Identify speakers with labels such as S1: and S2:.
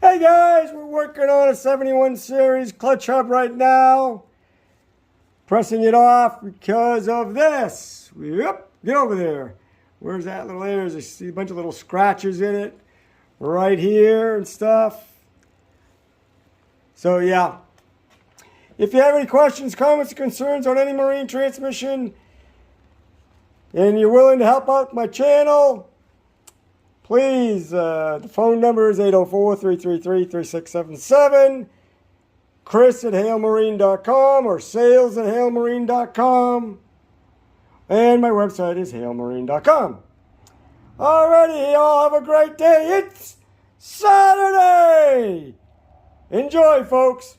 S1: Hey guys, we're working on a 71 series clutch hub right now. Pressing it off because of this. Yep, get over there. Where's that little area? I see a bunch of little scratches in it right here and stuff. So yeah, if you have any questions, comments, or concerns on any marine transmission, and you're willing to help out my channel, please, the phone number is 804-333-3677. Chris at halemarine.com or sales at halemarine.com. And my website is halemarine.com. Alrighty, y'all have a great day. It's Saturday. Enjoy, folks.